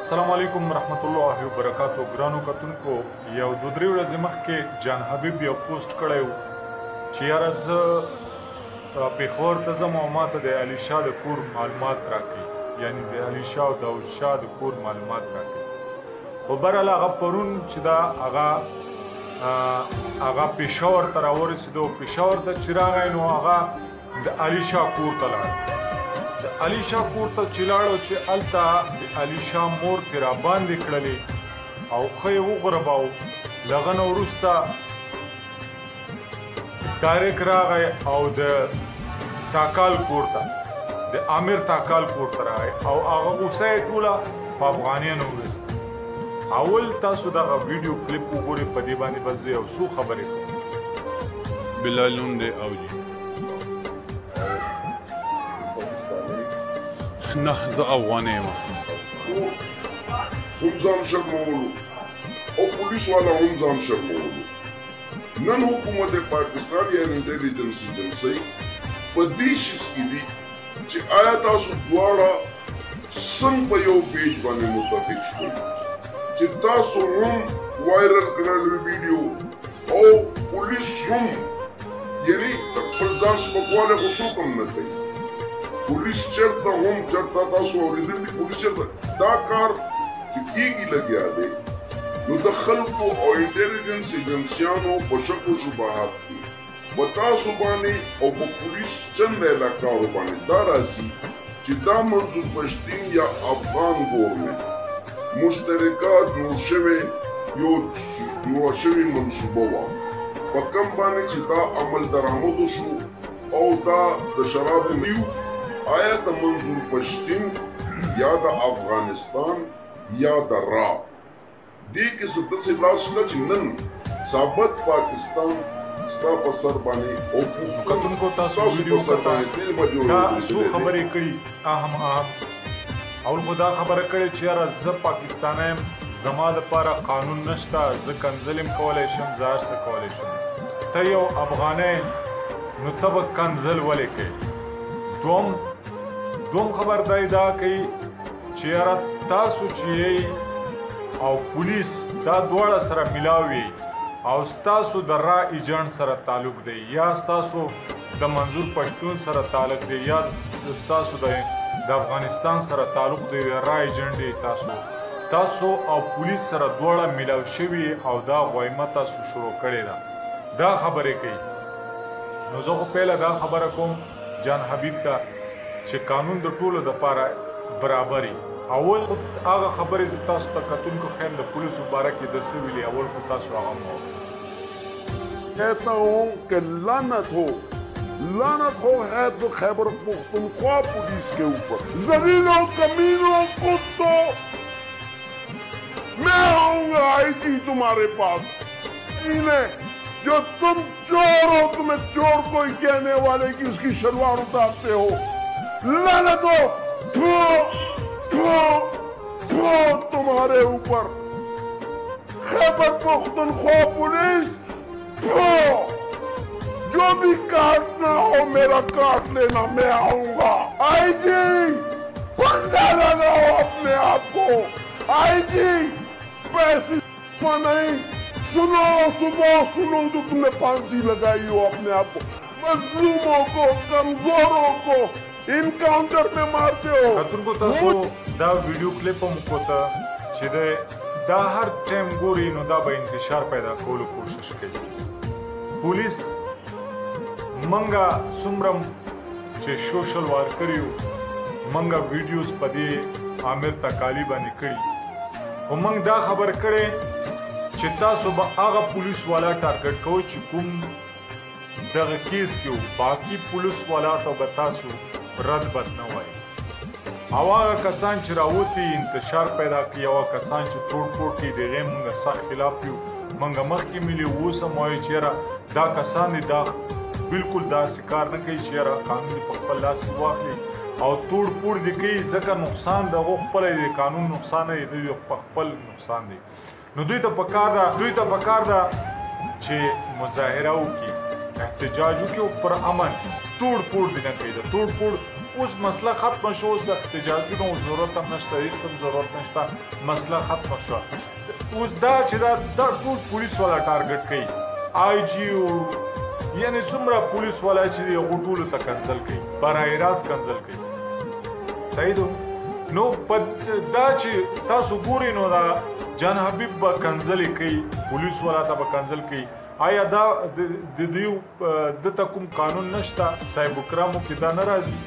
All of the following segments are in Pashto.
السلام علیکم ورحمت الله وبرکاتو. ګرانو کتونکو، یو دو درې ورځې مخکې جان حبیب یو پوسټ کړی و چې یاره زه پېښور ته ځم او ماته د علي شاه د کور معلومات راکړي، یعنی د علي شاه او داود شاه د کور معلومات راکړي. خو برحال هغه پرون چې دا هغه پېښور ته راورسېدو. پېښور ته چې راغی نو هغه د علي شاه کور ته لاړ. د علي شاه کور ته چې لاړو چې هلته د علي شاه مور پرې راباندې کړلې او ښه یې وغورباو. له هغه نه وروسته طارق راغی او د تاکال کور ته، د عامر تاکال کور ته راغی او هغه غوسه یې ټوله په افغانیانو وویسته. اول تاسو دغه ویډیو کلیپ وګورئ، په دې باندې به زه یو څو خبرې کوم. بلال نوم دی او جي نه زه افغان یم. هم ځان شرمولو او پولیس والا هم ځان شرمولو. نن حکومت پاکستان یا انټیلیجنس ایجنسی په دې شیز کې دي چې آیا تاسو دواړه څنګه په یو پیج باندې متفق شوئ چې تاسو هم وایرل کړل ویډیو او پولیس هم، یعنی خپل ځان سپکوالی خو څوک هم نه کوي. پولیس چېرته هم چېرته تاسو اورېدلي دي پولیس چېرته دا کار چې کېږي لګیا دی نو د خلکو او انټیلیجنس ایجنسیانو په شک و شبهات دي په تاسو باندې او په پولیس چند علاقاو باندې دا راځي چې دا منظور پښتین یا افغان ګورنمنټ مشترکه جوړ شوې منصوبه وه په کوم باندې چې دا عمل درآمد شو او دا د شرابو نیو. آیا د منظور پښتین یا د افغانستان یا د را دې کې څه داسې لاس شته چې نن ثابت پاکستان ستا په سر باندې او کتونکو تاسو ویډیو کته دا څو خبرې کړي اهم اول خو دا خبره کړې چې یاره زه پاکستانی یم، زما دپاره قانون نشته، زه کنځل هم کولی شم، زه هر څه کولی شم. ته یو افغانی نو ته به کنځل ولې کوې؟ دوم خبر دا کوي چې یاره تاسو چې یې او پولیس دا دواړه سره ملاوي او ستاسو د را ایجنټ سره تعلق دی یا ستاسو د منظور پښتون سره تعلق دی یا ستاسو د افغانستان سره تعلق دی، را ایجنټ دی. تاسو او پولیس سره دواړه ملاو شوي او دا غویمه تاسو شروع کړې ده، دا خبرې کوي. نو زه خو پهله دا خبره کوم جان حبیب ته چې قانون د ټولو دپاره برابري. اول هغه خبرې زه تاسو ته کتونکو خیم د پولیسو باره کې د څه ویلي اول خو تاسو هغه مو کہتا ہوں کہ لعنت ہو خیبر پختونخوا پولیس کے اوپر. ذلیلوں کمینوں کتوں، میں آؤں گا آئی جی تمہارے پاس. جو تم چور ہو، تمہیں چور کوئی کہنے والے کی اس کی شلوار اتارتے ہو. لعنت ہو تمہارے اوپر. خیبر پختونخوا پولیس جو بھی کاٹنا ہو میرا کاٹ لینا، میں آؤں گا. آئی جی بندہ لگاؤ اپنے آپ کو. آئی جی پیسے نہیں سنو، صبح سنو تو تم نے پھانسی لگائی ہو اپنے آپ کو. مظلوموں کو، کمزوروں کو انکاؤنٹر میں مارتے ہو. کتونکو تاسو دا ویډیو کلیپ هم وکوته چې دا هر ټایم ګوري نو دا به انتشار پیدا کولو کوشش کوي. پولیس منګه څومره چې سوشل ورکر یو منګه ویډیوز په دې عامر تکالی باندې کړي، خو موږ دا خبر کړی چې تاسو به هغه پولیس والا ټارګټ کوئ چې کوم دغه کیس کې و، باقي پولیس والا ته به تاسو رد بد نه وایي. او هغه کسان چې راوتي انتشار پیدا کوي، هغه کسان چې توړ پوړ کوي، د هغې موږ سخت خلاف یو. موږ مخکې ملي اوس هم وایو چې یاره دا کسان دي دا بلکل داسې کار نه کوي چې یاره قانون دې په خپل لاس کې واخلي او توړ پوړ دې کوي، ځکه نقصان د هغو خپله دی، قانون نقصان نه دی، دوی په خپل نقصان دی. نو دوی ته پکار ده چې مظاهره وکړي، احتجاج وکړي او پر امن توړ پوړ دې نه کوي. د توړ پوړ اوس مسله ختمه شو، اوس د احتجاجونو ضرورت هم نشته، هېڅ هم ضرورت نشته، مسله ختمه شوه. اوس دا چې دا ټول پولیس والا ټارګټ کوي، آی جی او یعنی څومره پولیس والا چې دی هغو ټولو ته کنسل کوي، برای راست کنسل کوي. صحیح ده. نو دا چې تاسو ګورئ نو دا جان حبیب به کنسلې کوي، پولیس والا ته به کنسل کوي. آیا دا د دوی دته کوم قانون نشته؟ صاحب کرامو کې دا نه راځي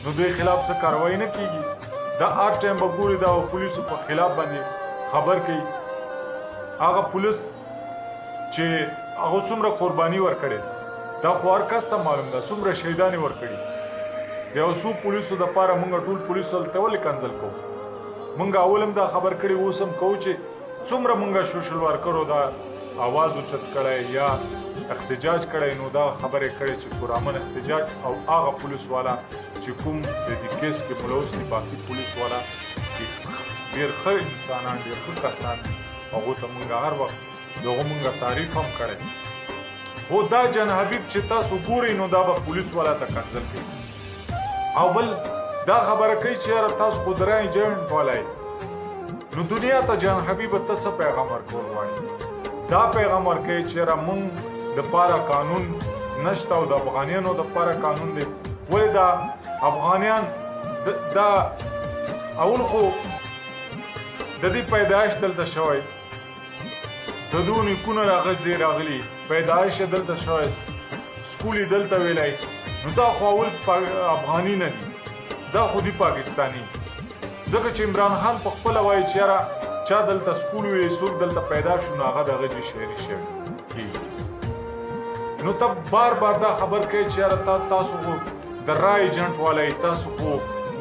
نو دوی خلاف څه کاروایی نه کیږي؟ دا هر ټایم به ګوري دا پولیسو په خلاف باندې خبر کوي. هغه پولیس چې هغه څومره قرباني ورکړې دا خو هر کس ته معلوم ده، څومره شهیدان یې ورکړي. د یو څو پولیسو دپاره موږ ټول پولیسو هلته ولې کنسل کوو؟ موږ اول هم دا خبر کړي، اوس هم کوو چې څومره موږ سوشل ورکرو دا आवाज اوچت کړی یا احتجاج کړی، نو دا خبرې کړې چې پرامن احتجاج او هغه پولیس والا چې کوم د دې کیس کې ملوث دي، باقي پولیس والا ډېر ښه انسانان، ډېر ښه کسان دي، هغو ته موږ هر وخت د هغو موږ تعریف هم کړی. خو دا جان حبیب چې تاسو ګورئ نو دا به پولیس والا ته کنسل کوي. او بل دا خبره کوي چې یاره تاسو خو درای ایجنټ والا یې، نو دنیا ته جان حبیبه ته څه پیغام ورکول غواړئ؟ دا پیغام ورکوي چې یاره موږ دپاره قانون نشته او د افغانیانو دپاره قانون دی. ولې دا افغانیان دا اول خو د دې پیدایش دلته شوی، د دوی نیکونه راغلي، پیدایش یې دلته شوی، سکول یې دلته ویلی، نو دا خو اول افغاني نه دي، دا خو دي پاکستاني. ځکه چې عمران خان په خپله وایي چې یاره چا دلته سکول وی، څوک دلته پیدا شو، نو هغه د هغه جې شهري شوي. نو ته بار بار دا خبر کوي چې یاره تاسو خو د رای ایجنټ والا یې، تاسو خو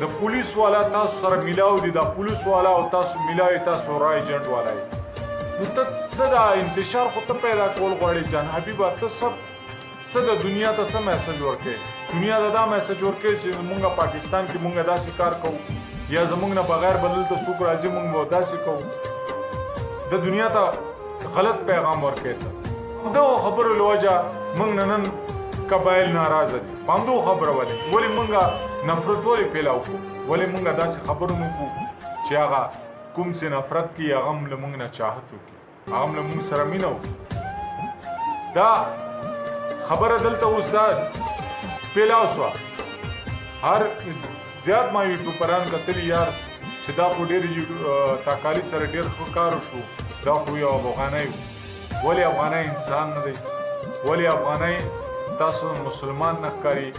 د پولیس والا تاسو سره میلاو دي، دا پولیس والا او تاسو میلاو یې، تاسو رای ایجنټ والا یې. نو ته دا انتشار خو ته پیدا کول غواړې جان حبیبه، ته څه د دنیا ته څه میسج ورکوې؟ دنیا ته دا میسج ورکوې چې موږ پاکستان کې موږ داسې کار کوو یا زمونږ نه بغیر بدل ته څوک راځي موږ به داسې کوو. د دنیا ته غلط پیغام ورکوي. ته دغو خبرو له وجه موږ نن قبایل ناراضه دي. په همدغو خبره ولې موږ نفرت ولې پیلاو کړو؟ ولې موږ داسې خبرو نه کوو چې هغه کوم څه نفرت کوي هغه هم له موږ نه چاهت وکړي، هغه هم له موږ سره مینه وکړي. دا خبره دلته اوس دا پیلاو شوه. هر زیات ما یوټیوبران کتلي یار چې دا خو ډېر تاکالي سره ډېر ښه کار وشو، دا خو یو افغانی و. ولې افغانی انسان نه دی؟ ولې افغانی تاسو مسلمان نه ښکاري؟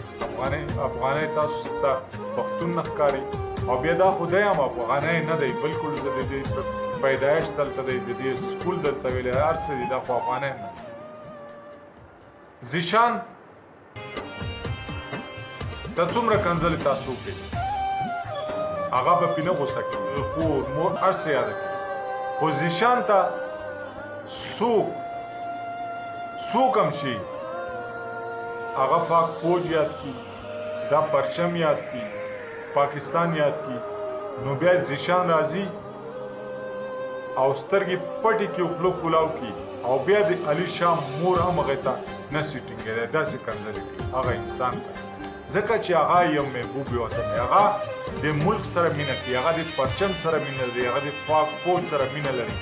افغانی تاسو ته پښتون نه ښکاري؟ او بیا دا خو دی هم افغانی نه دی، بلکل زه د دې پیدایش دلته دی، د دې سکول دلته ویلی، هر څه دی، دا خو افغانی نه. زیشان ته څومره کنځلې تاسو وکړئ هغه به پې نه غوسه کړي، خو مور هر څه یاده کړي. خو زیشان ته څوک هم شي هغه پاک فوج یاد کړي، دا پرچم یاد کړي، پاکستان یاد کړي، نو بیا زیشان راځي او سترګې پټې کړي او خوله کولاو کړي او بیا د علي شاه مور هم هغې ته نه سي ټینګېدی، داسې کنځلې کړي هغه انسان ته. ځکه چې هغه یو محبوب وطن دی، هغه د ملک سره مینه کوي، هغه د پرچم سره مینه لري، هغه د پاک فوج سره مینه لري.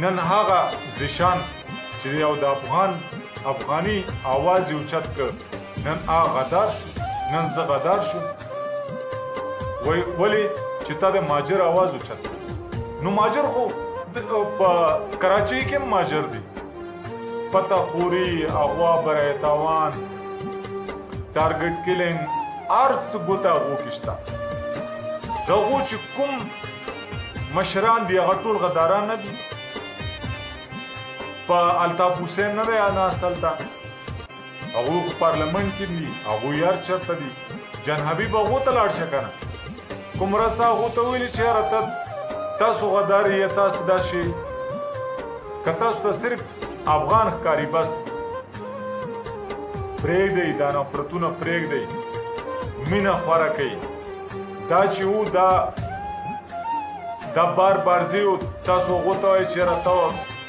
نن هغه زیشان چې یو د افغاني آواز یې اوچت کړ، نن هغه غدار شو، نن زه غدار شم. ولې چې تا د ماجر آواز اوچت کړ. نو ماجر خو په کراچۍ کې هم ماجر دي، پته خوري، اغوا، برای تاوان، ټارګټ کلینګ، هر څه ګوته هغو کې شته. د هغو چې کوم مشران دي هغه ټول غداران نه دي. په الطاف حسین نه دی ناست هلته، هغوی خو پارلمنټ کې دي، هغوی هر چېرته دي. جان حبیب هغو ته لاړ شه که نه، کوم ورځ ته هغو ته ویلي چې یاره تاسو غدار یې، تاسو دا شي، که تاسو ته صرف افغان ښکاري بس پرېږدئ، دا نفرتونه پرېږدئ، مینه خوره کوي. دا چې و دا بار بار ځي او تاسو هغو ته وایئ چې یاره ته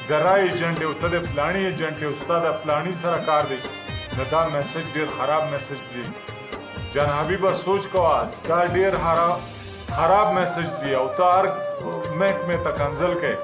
د رای ایجنټ یې او ته د پلاني ایجنټ یې او ستا د پلاني سره کار دی، نو دا میسج ډېر خراب میسج ځي. جان حبیبه سوچ کوه دا ډیر خراب میسج دی او ته هر محکمې ته کنځل کوي